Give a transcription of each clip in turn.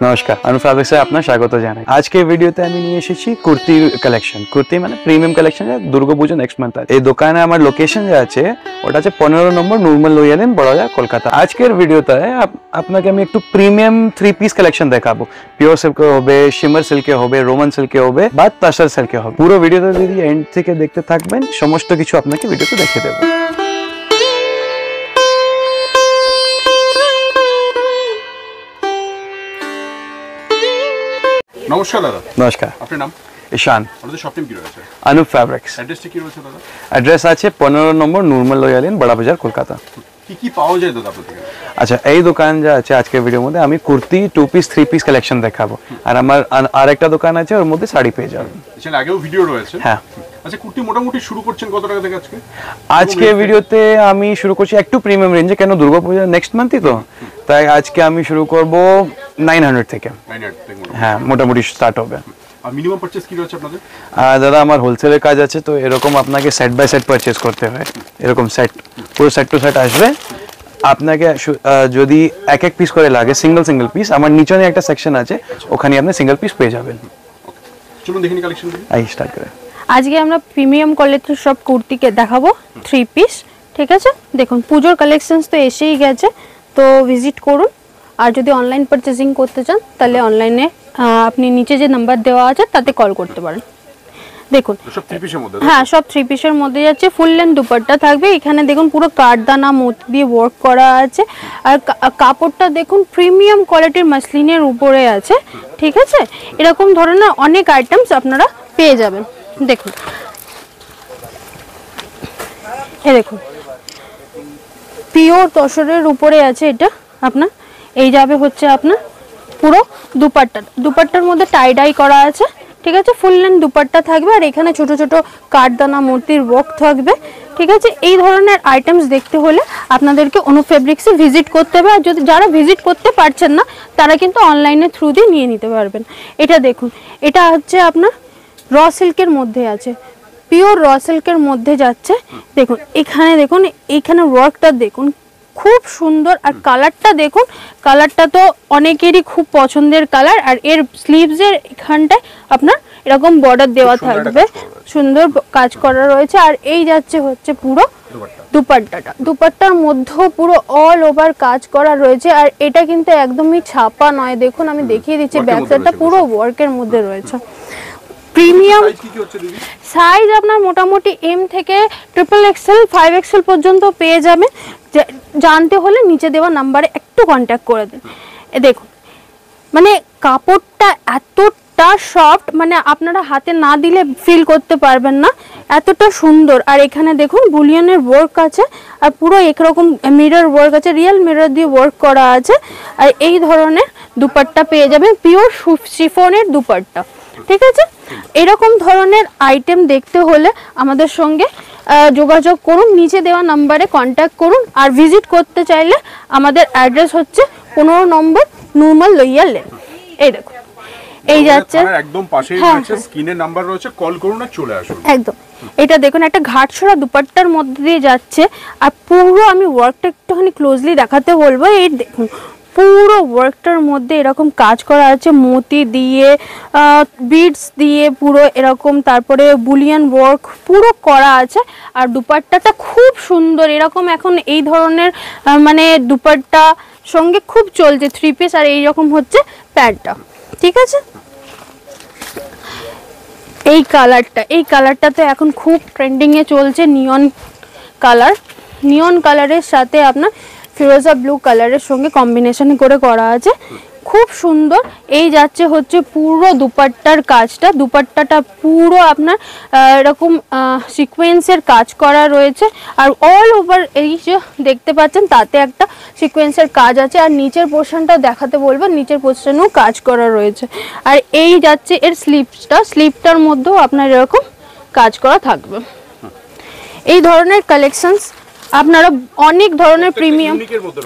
नमस्कार, अनुप फैब्रिक्स से अपना स्वागत জানাই। আজকে ভিডিওতে আমি নিয়ে এসেছি কুর্তি কালেকশন। কুর্তি মানে প্রিমিয়াম কালেকশন, যা দুর্গাপূজা নেক্সট মান্থ আছে। এই দোকানে আমার লোকেশন যা আছে ওটা আছে 15 নম্বর নূরমাল লোহিয়া লেন, বড়বাজার কলকাতা। আজকের ভিডিওতে আপনাকে আমি একটু প্রিমিয়াম 3 পিস কালেকশন দেখাবো। পিওর সিল্কে হবে, শিমার সিল্কে হবে, রোমান সিল্কে হবে বা তাসার সিল্কে হবে। পুরো ভিডিওটা যদি এন্ড থেকে দেখতে থাকবেন, সমস্ত কিছু আপনাকে ভিডিওতে দেখিয়ে দেব। নমস্কার দাদা। নমস্কার, আপনার নাম? ঈশান। আমাদের শপ নেম কি রয়েছে? অনুপ ফ্যাব্রিক্স। অ্যাড্রেসটা কি রয়েছে দাদা? অ্যাড্রেস আছে 15 নম্বর নূরমাল লোহিয়া লেন, বড়বাজার কলকাতা। কি কি পাওয়া যায় দাদা আপনাদের? আচ্ছা, এই দোকান যা আছে আজকের ভিডিওর মধ্যে আমি কুর্তি 2 পিস 3 পিস কালেকশন দেখাবো। আর আমার আরেকটা দোকান আছে, ওর মধ্যে শাড়ি পেয়ে যাবেন। এছাড়া আগেও ভিডিও রয়েছে। হ্যাঁ। আচ্ছা, কুর্তি মোটামুটি শুরু করছেন কত টাকা থেকে আজকে? আজকে ভিডিওতে আমি শুরু করছি একটু প্রিমিয়াম রেঞ্জে, কেন দুর্গাপূজা নেক্সট মান্থই তো, তাই আজকে আমি শুরু করব 900 থেকে। 900 থেকে হ্যাঁ, মোটামুটি স্টার্ট হবে। আর মিনিমাম পারচেজ কি রয়েছে আপনাদের? দাদা, আমার হোলসেলের কাজ আছে, তো এরকম আপনাকে সেট বাই সেট পারচেজ করতে হয়। এরকম সেট, পুরো সেট টু সেট আসবে আপনাকে। যদি এক এক পিস করে লাগে, সিঙ্গেল পিস, আমার নিচনে একটা সেকশন আছে, ওখানে আপনি সিঙ্গেল পিস পেয়ে যাবেন। চলুন দেখি কালেকশন। আই স্টার্ট করে। আজকে আমরা প্রিমিয়াম কোয়ালিটির সব কুর্তিকে দেখাবো 3 পিস, ঠিক আছে? দেখুন, পুজোর কালেকশনস তো এসেই গেছে, তো ভিজিট করুন। আর যদি অনলাইন পারচেজিং করতে চান তাহলে অনলাইনে আপনি নিচে যে নাম্বার দেওয়া আছে তাতে কল করতে পারেন। দেখুন, সব 3 পিসের মধ্যে? হ্যাঁ, সব 3 পিসের মধ্যে যাচ্ছে। ফুল লেন্থ দুপাট্টা থাকবে। এখানে দেখুন পুরো কাঠদানা মোতি দিয়ে ওয়ার্ক করা আছে। আর কাপড়টা দেখুন প্রিমিয়াম কোয়ালিটির মাসলিনের উপরে আছে, ঠিক আছে? এরকম ধরনের অনেক আইটেমস আপনারা পেয়ে যাবেন। দেখুন, দেখুন পিওর তসরের উপরে আছে এটা আপনার। এই যাবে হচ্ছে আপনার পুরো দুপাট্টার মধ্যে টাই ডাই করা আছে, ঠিক আছে? ফুল লেন্থ দুপাট্টা থাকবে আর এখানে ছোট ছোট কাঠদানা মূর্তির ওয়ার্ক থাকবে, ঠিক আছে? এই ধরনের আইটেমস দেখতে হলে আপনাদেরকে অনুপ ফেব্রিক্সে ভিজিট করতে হবে। আর যদি যারা ভিজিট করতে পারছেন না, তারা কিন্তু অনলাইনের থ্রু দিয়ে নিয়ে নিতে পারবেন। এটা দেখুন, এটা হচ্ছে আপনার র সিল্কের মধ্যে আছে, পিওর র সিল্কের মধ্যে যাচ্ছে। দেখুন এখানে ওয়ার্কটা দেখুন, খুব সুন্দর। আর কালারটা দেখুন, কালারটা তো অনেকেরই খুব পছন্দের কালার। আর এর স্লিভসের এখানটায় আপনার এরকম বর্ডার দেওয়া থাকবে, সুন্দর কাজ করা রয়েছে। আর এই যাচ্ছে হচ্ছে পুরো দুপাট্টার মধ্যেও পুরো অল ওভার কাজ করা রয়েছে। আর এটা কিন্তু একদমই ছাপা নয়। দেখুন, আমি দেখিয়ে দিচ্ছি, ব্যাক সাইডটা পুরো ওয়ার্কের মধ্যে রয়েছে। প্রিমিয়াম সাইজ আপনার মোটামুটি এম থেকে XXL 5XL পর্যন্ত পেয়ে যাবেন। জানতে হলে নিচে দেওয়া নাম্বারে একটু কন্ট্যাক্ট করে দিন। দেখুন, মানে কাপড়টা এতটা সফট, মানে আপনারা হাতে না দিলে ফিল করতে পারবেন না, এতটা সুন্দর। আর এখানে দেখুন বুলিয়নের ওয়ার্ক আছে, আর পুরো একরকম মিরর ওয়ার্ক আছে, রিয়েল মিরর দিয়ে ওয়ার্ক করা আছে। আর এই ধরনের দুপাট্টা পেয়ে যাবেন, পিওর শিফনের দুপাট্টা, ঠিক আছে? এরকম ধরনের আইটেম দেখতে হলে আমাদের সঙ্গে যোগাযোগ করুন, নিচে দেওয়া নাম্বারে কন্ট্যাক্ট করুন। আর ভিজিট করতে চাইলে আমাদের অ্যাড্রেস হচ্ছে 15 নম্বর নূরমাল লোহিয়া লেন। এই দেখুন, এই যাচ্ছে একদম পাশেই রয়েছে, স্ক্রিনে নাম্বার রয়েছে, কল করুন আর চলে আসুন। একদম। এটা দেখুন, একটা ঘাটছড়া দুপাট্টার মধ্যে দিয়ে যাচ্ছে। আর পুরো আমি ওয়ার্কটা একটুখানি ক্লোজলি দেখাতে বলবো। এই দেখুন, পুরো ওয়ার্কটার মধ্যে এরকম কাজ করা আছে, মোতি দিয়ে, বিডস দিয়ে পুরো এরকম, তারপরে বুলিয়ান ওয়ার্ক পুরো করা আছে। আর দুপাট্টাটা খুব সুন্দর। এরকম এখন এই ধরনের মানে দুপাট্টা সঙ্গে খুব চলছে 3 পিস। আর এইরকম হচ্ছে প্যান্টটা, ঠিক আছে? এই কালারটা তো এখন খুব ট্রেন্ডিংয়ে চলছে, নিয়ন কালারের সাথে আপনার ফিরোজা ব্লু কালারের সঙ্গে কম্বিনেশন করে করা আছে, খুব সুন্দর। এই যাচ্ছে হচ্ছে পুরো দুপাট্টার কাজটা। দুপাট্টাটা পুরো আপনার এরকম সিকোয়েন্সের কাজ করা রয়েছে। আর অল ওভার এই যে দেখতে পাচ্ছেন, তাতে একটা সিকোয়েন্সের কাজ আছে। আর নিচের পোর্শনটাও দেখাতে বলবো, নিচের পোর্শনেও কাজ করা রয়েছে। আর এই যাচ্ছে এর স্লিপটার মধ্যেও আপনার এরকম কাজ করা থাকবে। এই ধরনের কালেকশনস আপনারা অনেক ধরনের প্রিমিয়াম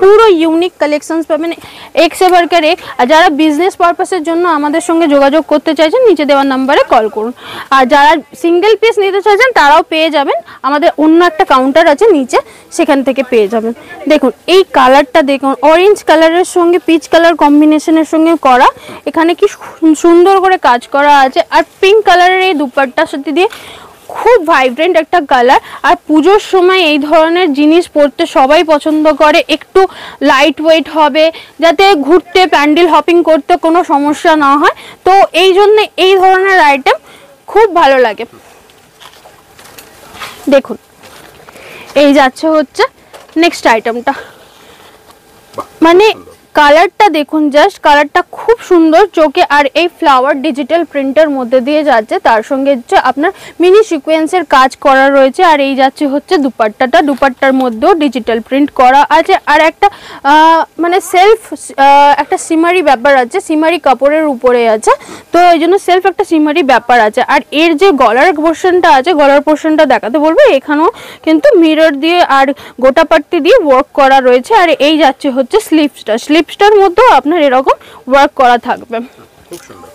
পুরো ইউনিক কালেকশনস পাবেন, এক সে বাড়কর এক। আর যারা বিজনেস পারপাসের জন্য আমাদের সঙ্গে যোগাযোগ করতে চাইছেন নিচে দেওয়া নাম্বারে কল করুন। আর যারা সিঙ্গেল পিস নিতে চাইছেন তারাও পেয়ে যাবেন, আমাদের অন্য একটা কাউন্টার আছে নিচে, সেখান থেকে পেয়ে যাবেন। দেখুন এই কালারটা দেখুন, অরেঞ্জ কালারের সঙ্গে পিচ কালার কম্বিনেশনের সঙ্গে করা, এখানে কি সুন্দর করে কাজ করা আছে। আর পিঙ্ক কালারের এই দুপাট্টার সাথে দিয়ে খুব ভাইব্রেন্ট একটা কালার। আর পুজোর সময় এই ধরনের জিনিস পরতে সবাই পছন্দ করে, একটু লাইট ওয়েট হবে যাতে ঘুরতে প্যান্ডেল হপিং করতে কোনো সমস্যা না হয়, তো এই জন্য এই ধরনের আইটেম খুব ভালো লাগে। দেখুন এই যাচ্ছে হচ্ছে নেক্সট আইটেমটা, মানে কালারটা দেখুন, জাস্ট কালারটা খুব সুন্দর চোখে। আর এই ফ্লাওয়ার ডিজিটাল প্রিন্টের মধ্যে দিয়ে যাচ্ছে, তার সঙ্গে হচ্ছে আপনার মিনি সিকোয়েন্সের কাজ করা রয়েছে। আর এই যাচ্ছে হচ্ছে দুপাট্টাটা, দুপাট্টার মধ্যেও ডিজিটাল প্রিন্ট করা আছে। আর একটা মানে সেলফ একটা সিমারি ব্যাপার আছে, সিমারি কাপড়ের উপরে আছে, তো এই জন্য সেলফ একটা সিমারি ব্যাপার আছে। আর এর যে গলার পোর্শনটা আছে, গলার পোর্শনটা দেখাতে বলবো, এখানেও কিন্তু মিরর দিয়ে আর গোটা পাট্টি দিয়ে ওয়ার্ক করা রয়েছে। আর এই যাচ্ছে হচ্ছে স্লিভসটা, স্লিভসটার মধ্যেও আপনার এরকম ওয়ার্ক করা থাকবে। খুব সুন্দর।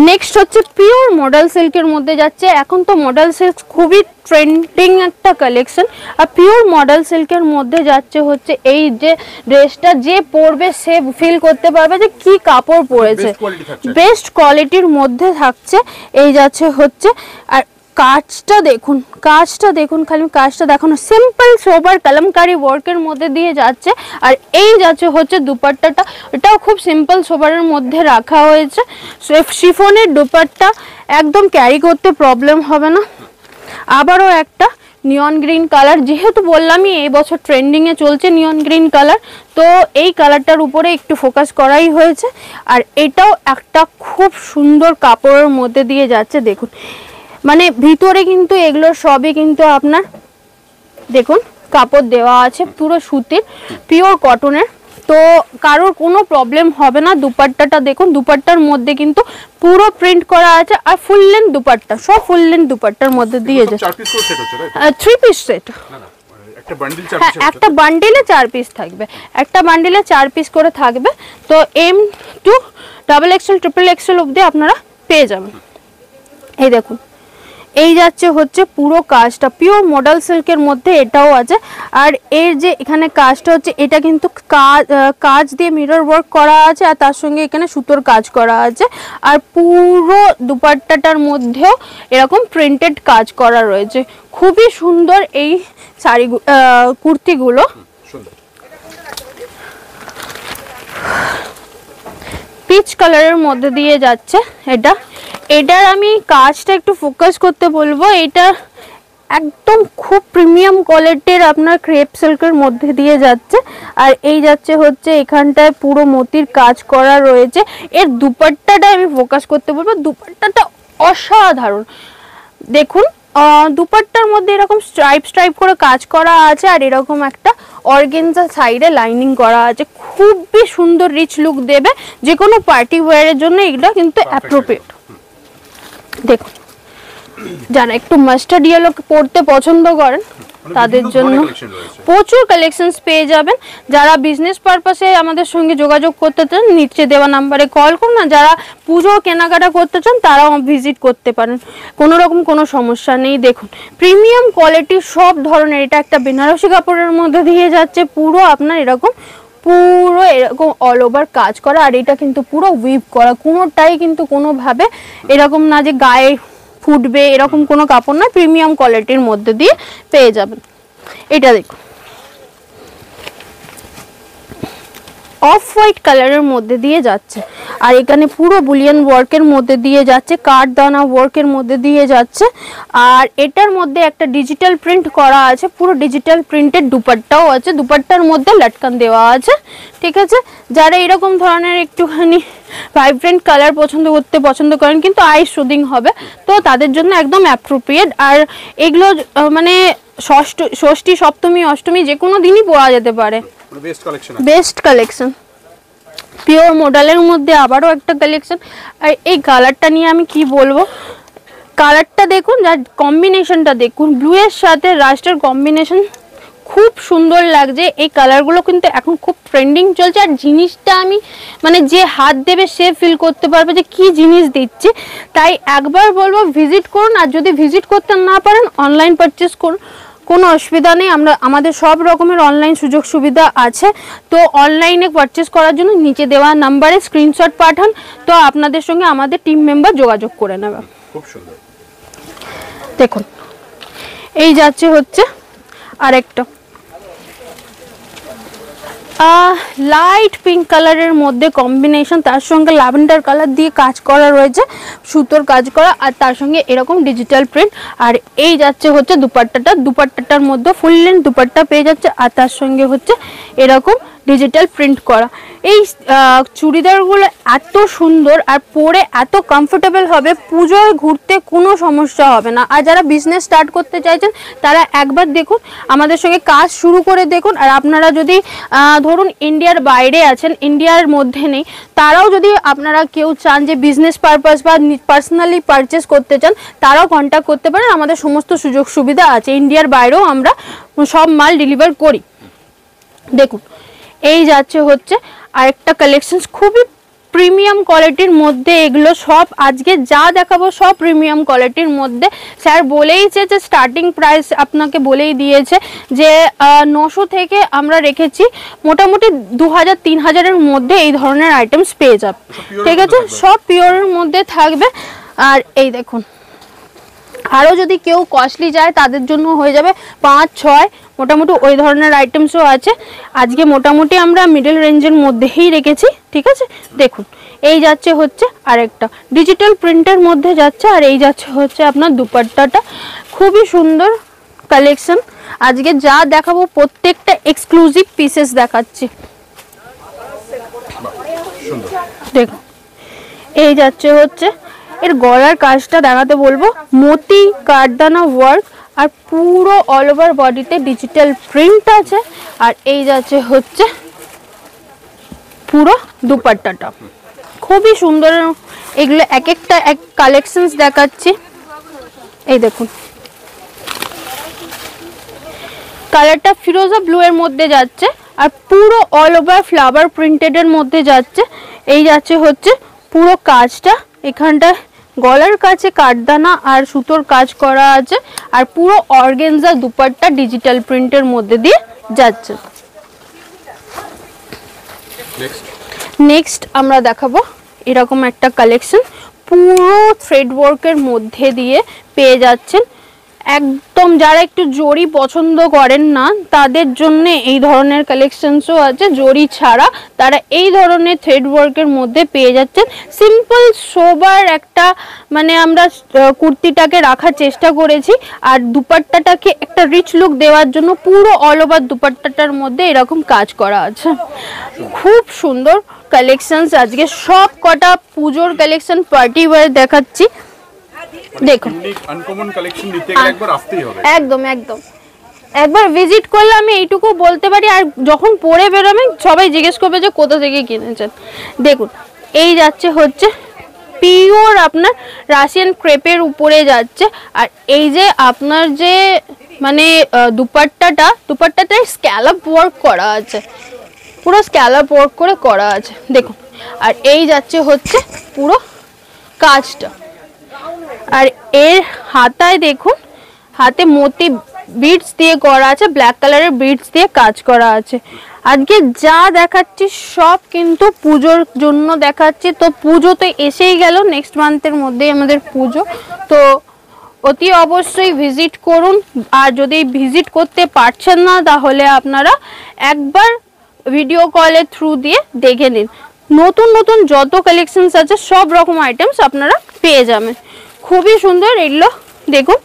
নেক্সট হচ্ছে পিওর মডেল সিল্কের মধ্যে যাচ্ছে, এখন তো মডেল সিল্ক খুবই ট্রেন্ডিং একটা কালেকশন। আর পিওর মডেল সিল্কের মধ্যে যাচ্ছে হচ্ছে এই যে ড্রেসটা যে পরবে সে ফিল করতে পারবে যে কি কাপড় পরেছে, বেস্ট কোয়ালিটির মধ্যে থাকছে। এই যাচ্ছে হচ্ছে, আর কাজটা দেখুন, কাজটা দেখুন, খালি কাজটা দেখানো, সিম্পল সোবার কলমকারি ওয়ার্কের মধ্যে দিয়ে যাচ্ছে। আর এই যাচ্ছে হচ্ছে দুপাট্টাটা, এটাও খুব সিম্পল সোবারের মধ্যে রাখা হয়েছে। শিফনের দুপাট্টা, একদম ক্যারি করতে প্রবলেম হবে না। আবারও একটা নিয়ন গ্রিন কালার, যেহেতু বললামই এই বছর ট্রেন্ডিংয়ে চলছে নিয়ন গ্রিন কালার, তো এই কালারটার উপরে একটু ফোকাস করাই হয়েছে। আর এটাও একটা খুব সুন্দর কাপড়ের মধ্যে দিয়ে যাচ্ছে। দেখুন মানে ভিতরে কিন্তু এগুলো সবই কিন্তু আপনার দেখুন কাপড় দেওয়া আছে পুরো সুতির পিওর কটনের, তো কারোর কোনো প্রবলেম হবে না। দুপাট্টাটা দেখুন, দুপাট্টার মধ্যে কিন্তু পুরো প্রিন্ট করা আছে। আর ফুল লেন্থ দুপাট্টা, সব ফুল লেন্থ দুপাট্টার মধ্যে দিয়ে যাচ্ছে। 3 পিস সেট, একটা বান্ডিলে 4 পিস থাকবে, একটা বান্ডিলে 4 পিস করে থাকবে। তো M to XXL XXL অবধি আপনারা পেয়ে যাবেন। এই দেখুন এই যাচ্ছে হচ্ছে পুরো কাজটা পিওর মডেল সিল্কের মধ্যে, এটাও আছে। আর এর যে এখানে কাজটা হচ্ছে, এটা কিন্তু কাজ দিয়ে মিরর ওয়ার্ক করা আছে, আর তার সঙ্গে এখানে সুতোর কাজ করা আছে। আর পুরো দুপাট্টাটার মধ্যেও এরকম প্রিন্টেড কাজ করা রয়েছে। খুবই সুন্দর এই শাড়ি কুর্তিগুলো। পিচ কালারের মধ্যে দিয়ে যাচ্ছে এটা। এটার আমি কাজটা একটু ফোকাস করতে বলবো, এটা একদম খুব প্রিমিয়াম কোয়ালিটির আপনার ক্রেপ সিল্কের মধ্যে দিয়ে যাচ্ছে। আর এই যাচ্ছে হচ্ছে এখানটায় পুরো মতির কাজ করা রয়েছে। এর দুপাট্টাটা আমি ফোকাস করতে বলবো, দুপাট্টাটা অসাধারণ। দেখুন দুপাট্টার মধ্যে এরকম স্ট্রাইপ করে কাজ করা আছে, আর এরকম একটা অর্গানজা সাইডে লাইনিং করা আছে, খুবই সুন্দর রিচ লুক দেবে যে কোনো পার্টি ওয়্যারের জন্য। এগুলো কিন্তু অ্যাপ্রোপ্রিয়েট। দেখুন যারা একটু মাস্টার্ড ইয়েলো পড়তে পছন্দ করেন তাদের জন্য প্রচুর কালেকশনস পেয়ে যাবেন। যারা বিজনেস পারপাসে আমাদের সঙ্গে যোগাযোগ করতে চান নিচে দেওয়া নাম্বারে কল করুন। না যারা পুজো কেনাকাটা করতে চান তারাও ভিজিট করতে পারেন, কোনো রকম কোনো সমস্যা নেই। দেখুন প্রিমিয়াম কোয়ালিটির সব ধরনের, এটা একটা বেনারসি কাপড়ের মধ্যে দিয়ে যাচ্ছে, পুরো আপনার এরকম পুরো এরকম অল ওভার কাজ করা। আর এটা কিন্তু পুরো উইভ করা, কোনোটাই কিন্তু কোনোভাবে এরকম না যে গায়ে ফুটবে এরকম কোনো কাপড় না, প্রিমিয়াম কোয়ালিটির মধ্যে দিয়ে পেয়ে যাবেন। এটা দেখুন অফ হোয়াইট কালারের মধ্যে দিয়ে যাচ্ছে, আর এখানে পুরো বুলিয়ান ওয়ার্কের মধ্যে দিয়ে যাচ্ছে, কাঠদানা ওয়ার্কের মধ্যে দিয়ে যাচ্ছে। আর এটার মধ্যে একটা ডিজিটাল প্রিন্ট করা আছে, পুরো ডিজিটাল প্রিন্টেড দুপাট্টাও আছে, দুপাট্টার মধ্যে লটকান দেওয়া আছে। ঠিক আছে, যারা এরকম ধরনের একটুখানি ভাইব্রেন্ট কালার পছন্দ করেন কিন্তু আই শুদিং হবে, তো তাদের জন্য একদম অ্যাপ্রোপ্রিয়েট। আর এগুলো মানে ষষ্ঠী সপ্তমী অষ্টমী যে কোনো দিনই পরা যেতে পারে, বেস্ট কালেকশন। পিওর মডেলের মধ্যে আবারও একটা কালেকশন। আর এই কালারটা নিয়ে আমি কি বলবো, কালারটা দেখুন, যার কম্বিনেশনটা দেখুন, ব্লু এর সাথে রাস্টের কম্বিনেশন খুব সুন্দর লাগছে। এই কালারগুলো কিন্তু এখন খুব ট্রেন্ডিং চলছে। আর জিনিসটা আমি মানে যে হাত দেবে সে ফিল করতে পারবে যে কি জিনিস দিচ্ছে। তাই একবার বলবো ভিজিট করুন, আর যদি ভিজিট করতে না পারেন অনলাইন পারচেস করুন, কোনো অসুবিধা নেই। আমাদের সব রকমের অনলাইন সুযোগ সুবিধা আছে। তো অনলাইনে পারচেস করার জন্য নিচে দেওয়া নাম্বারে স্ক্রিনশট পাঠান, তো আপনাদের সঙ্গে আমাদের টিম মেম্বার যোগাযোগ করে নেবে। খুব সুন্দর। দেখুন এই যাচ্ছে হচ্ছে আরেকটা লাইট পিঙ্ক কালারের মধ্যে কম্বিনেশন, তার সঙ্গে ল্যাভেন্ডার কালার দিয়ে কাজ করা রয়েছে, সুতোর কাজ করা, আর তার সঙ্গে এরকম ডিজিটাল প্রিন্ট। আর এই যাচ্ছে হচ্ছে দুপাট্টাটার মধ্যে ফুল লেন্থ দুপাট্টা পেয়ে যাচ্ছে, আর তার সঙ্গে হচ্ছে এরকম ডিজিটাল প্রিন্ট করা। এই চুড়িদারগুলো এত সুন্দর আর পরে এত কমফোর্টেবল হবে, পুজোয় ঘুরতে কোনো সমস্যা হবে না। আর যারা বিজনেস স্টার্ট করতে চাইছেন তারা একবার দেখুন, আমাদের সঙ্গে কাজ শুরু করে দেখুন। আর আপনারা যদি ধরুন ইন্ডিয়ার বাইরে আছেন, ইন্ডিয়ার মধ্যে নেই, তারাও যদি আপনারা কেউ চান যে বিজনেস পারপাস বা পার্সোনালি পারচেস করতে চান, তারাও কন্ট্যাক্ট করতে পারেন। আমাদের সমস্ত সুযোগ সুবিধা আছে, ইন্ডিয়ার বাইরেও আমরা সব মাল ডেলিভার করি। দেখুন এই যাচ্ছে হচ্ছে আরেকটা কালেকশন, খুবই প্রিমিয়াম কোয়ালিটির মধ্যে। এগুলো সব আজকে যা দেখাবো সব প্রিমিয়াম কোয়ালিটির মধ্যে। স্যার বলেইছে যে স্টার্টিং প্রাইস আপনাকে বলেই দিয়েছে যে 900 থেকে আমরা রেখেছি, মোটামুটি 2000-3000-এর মধ্যে এই ধরনের আইটেমস পেয়ে যাবে। ঠিক আছে, সব পিওরের মধ্যে থাকবে। আর এই দেখুন আরও যদি কেউ কস্টলি যায় তাদের জন্য হয়ে যাবে 5-6, মোটামুটি ওই ধরনের আইটেমসও আছে। আজকে মোটামুটি আমরা মিডল রেঞ্জের মধ্যেই রেখেছি। ঠিক আছে, দেখুন এই যাচ্ছে হচ্ছে আরেকটা ডিজিটাল প্রিন্টের মধ্যে যাচ্ছে, আর এই যাচ্ছে হচ্ছে আপনার দুপাট্টাটা। খুবই সুন্দর কালেকশন। আজকে যা দেখাবো প্রত্যেকটা এক্সক্লুসিভ পিসেস দেখাচ্ছি। দেখুন এই যাচ্ছে হচ্ছে, এর গলার কাজটা দেখাতে বলবো, মতি কাঠদানা ওয়ার্ক, আর পুরো অল ওভার বডিতে ডিজিটাল প্রিন্ট আছে। আর এই যাচ্ছে হচ্ছে পুরো দুপাট্টাটা, খুবই সুন্দর। এগুলো এক একটা এক কালেকশনস দেখাচ্ছি। এই দেখুন কালারটা ফিরোজা ব্লু এর মধ্যে যাচ্ছে, আর পুরো অল ওভার ফ্লাওয়ার প্রিন্টেড এর মধ্যে যাচ্ছে। এই যাচ্ছে হচ্ছে পুরো কাজটা, এখানটা গলার কাছে কাঠদানা আর সুতোর কাজ করা আছে, আর পুরো অর্গানজা দুপাট্টা ডিজিটাল প্রিন্টের মধ্যে দিয়ে যাচ্ছে। নেক্সট আমরা দেখাবো এরকম একটা কালেকশন, পুরো থ্রেড ওয়ার্কের মধ্যে দিয়ে পেয়ে যাচ্ছেন। একদম যারা একটু জরি পছন্দ করেন না তাদের জন্য এই ধরনের কালেকশনসও আছে, জরি ছাড়া তারা এই ধরনের থ্রেড ওয়ার্কের মধ্যে পেয়ে যাচ্ছেন। সিম্পল সোবার একটা মানে আমরা কুর্তিটাকে রাখার চেষ্টা করেছি, আর দুপাট্টাটাকে একটা রিচ লুক দেওয়ার জন্য পুরো অল ওভার দুপাট্টাটার মধ্যে এরকম কাজ করা আছে। খুব সুন্দর কালেকশনস, আজকে সব কটা পুজোর কালেকশন পার্টি ওয়্যার দেখাচ্ছি। দেখুন আনকমন কালেকশন নিতে গেলে একবার আসতেই হবে। একদম একদম, একবার ভিজিট করলে আমি এইটুকু বলতে পারি। আর যখন পরে বেরোবেন সবাই জিজ্ঞেস করবে যে কোথা থেকে কিনেছেন। দেখুন এই যাচ্ছে হচ্ছে পিওর আপনার রাশিয়ান ক্রেপের উপরে যাচ্ছে। আর এই যে আপনার যে মানে দুপাট্টাটায় স্ক্যালপ ওয়ার্ক করা আছে, পুরো স্ক্যালপ ওয়ার্ক করে করা আছে। দেখুন আর এই যাচ্ছে হচ্ছে পুরো কাজটা। আর এর হাতায় দেখুন, হাতে মতি বিডস দিয়ে করা আছে, ব্ল্যাক কালারের বিডস দিয়ে কাজ করা আছে। আজকে যা দেখাচ্ছি সব কিন্তু পুজোর জন্য দেখাচ্ছি। তো পুজো তো এসেই গেল, নেক্সট মান্থের মধ্যেই আমাদের পুজো। তো অতি অবশ্যই ভিজিট করুন। আর যদি ভিজিট করতে পারছেন না তাহলে আপনারা একবার ভিডিও কলের থ্রু দিয়ে দেখে নিন। নতুন নতুন যত কালেকশনস আছে সব রকম আইটেমস আপনারা পেয়ে যাবেন। খুবই সুন্দর এগুলো। দেখুন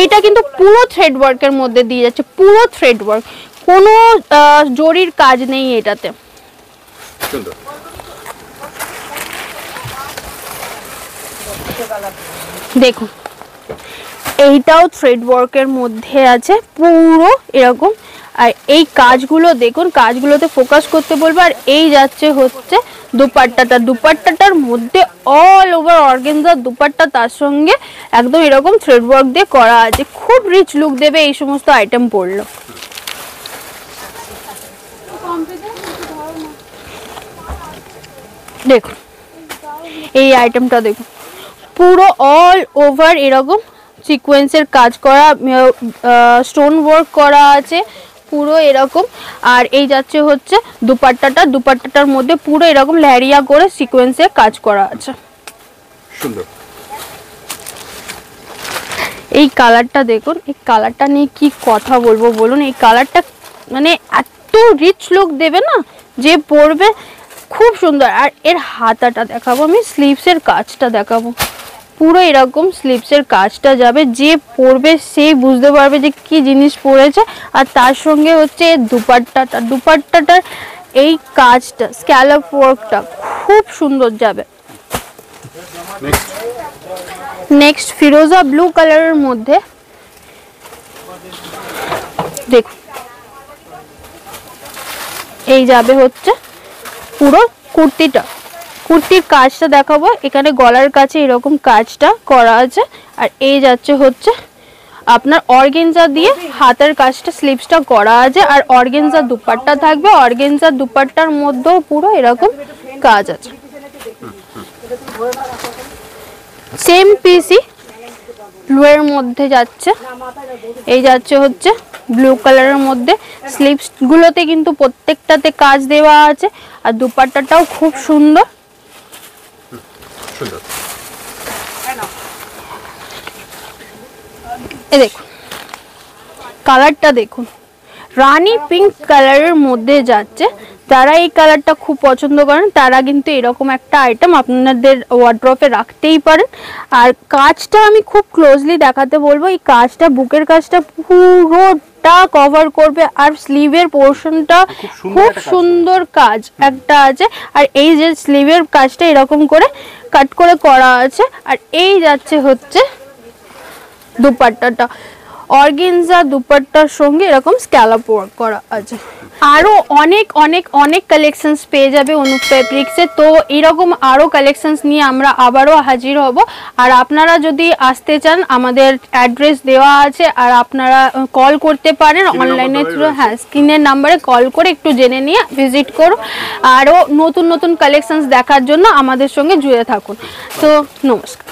এইটা কিন্তু পুরো থ্রেড ওয়ার্কের মধ্যে দিয়ে যাচ্ছে, পুরো থ্রেড ওয়ার্ক, কোনো জরির কাজ নেই এটাতে। দেখুন এইটাও থ্রেড ওয়ার্কের মধ্যে আছে পুরো এরকম। আর এই কাজগুলো দেখুন, কাজগুলোতে ফোকাস করতে বলবো। আর এই যাচ্ছে হচ্ছে দুপাট্টাটার মধ্যে অল ওভার অর্গানজা দুপাট্টা, তার সঙ্গে একদম এরকম থ্রেড ওয়ার্ক দিয়ে করা আছে। খুব রিচ লুক দেবে এই সমস্ত আইটেম পরলো। দেখুন এই আইটেমটা দেখুন, পুরো অল ওভার এরকম সিকোয়েন্সের কাজ করা, স্টোন ওয়ার্ক করা আছে পুরো এরকম। আর এই যাচ্ছে হচ্ছে দুপাট্টাটার মধ্যে পুরো এরকম লেহেরিয়া করে সিকোয়েন্সের কাজ করা আছে। সুন্দর। এই কালারটা দেখুন, এই কালারটা নিয়ে কি কথা বলবো বলুন। এই কালারটা মানে এত রিচ লুক দেবে না, যে পরবে খুব সুন্দর। আর এর হাতাটা দেখাবো আমি, স্লিভসের কাজটা দেখাবো, পুরো এরকম স্লিভসের কাজটা যাবে, যে পরবে সেই বুঝতে পারবে যে কি জিনিস পরেছে। আর তার সঙ্গে হচ্ছে দুপাট্টাটার এই কাজটা, স্ক্যালপ ওয়ার্কটা খুব সুন্দর যাবে। নেক্সট ফিরোজা ব্লু কালারের মধ্যে দেখুন, এই যাবে হচ্ছে পুরো কুর্তির কাজটা দেখাবো। এখানে গলার কাছে এরকম কাজটা করা আছে। আর এই যাচ্ছে হচ্ছে আপনার অর্গেনজা দিয়ে হাতের কাজটা, স্লিভসটা করা আছে। আর অর্গেনজা দুপাট্টা থাকবে, অর্গেনজা দুপাট্টার মধ্যেও পুরো এরকম কাজ আছে। সেম পিসই ব্লু এর মধ্যে যাচ্ছে, এই যাচ্ছে হচ্ছে ব্লু কালারের মধ্যে। স্লিভস গুলোতে কিন্তু প্রত্যেকটাতে কাজ দেওয়া আছে। আর দুপাট্টাটাও খুব সুন্দর। এই দেখুন কালারটা দেখুন, রানী পিঙ্ক কালারের মধ্যে যাচ্ছে। যারা এই কালারটা খুব পছন্দ করেন তারা কিন্তু এরকম একটা আইটেম আপনাদের ওয়ার্ড্রপে রাখতেই পারেন। আর কাজটা আমি খুব ক্লোজলি দেখাতে বলবো, এই কাজটা, বুকের কাজটা পুরোটা কভার করবে। আর স্লিভের পোর্শনটা খুব সুন্দর কাজ একটা আছে। আর এই যে স্লিভের কাজটা এরকম করে কাট করে করা আছে। আর এই যাচ্ছে হচ্ছে দুপাট্টাটা, অর্গেনজা দুপাট্টার সঙ্গে এরকম স্ক্যালপ ওয়ার্ক করা আছে। আরো অনেক কালেকশনস পেয়ে যাবে অনুপ ফেব্রিক্সে। তো এরকম আরো কালেকশনস নিয়ে আমরা আবারও হাজির হব। আর আপনারা যদি আসতে চান, আমাদের অ্যাড্রেস দেওয়া আছে, আর আপনারা কল করতে পারেন অনলাইনে থ্রু। হ্যাঁ, স্ক্রিনের নাম্বারে কল করে একটু জেনে নিয়ে ভিজিট করুন। আরও নতুন কালেকশনস দেখার জন্য আমাদের সঙ্গে জুড়ে থাকুন। তো নমস্কার।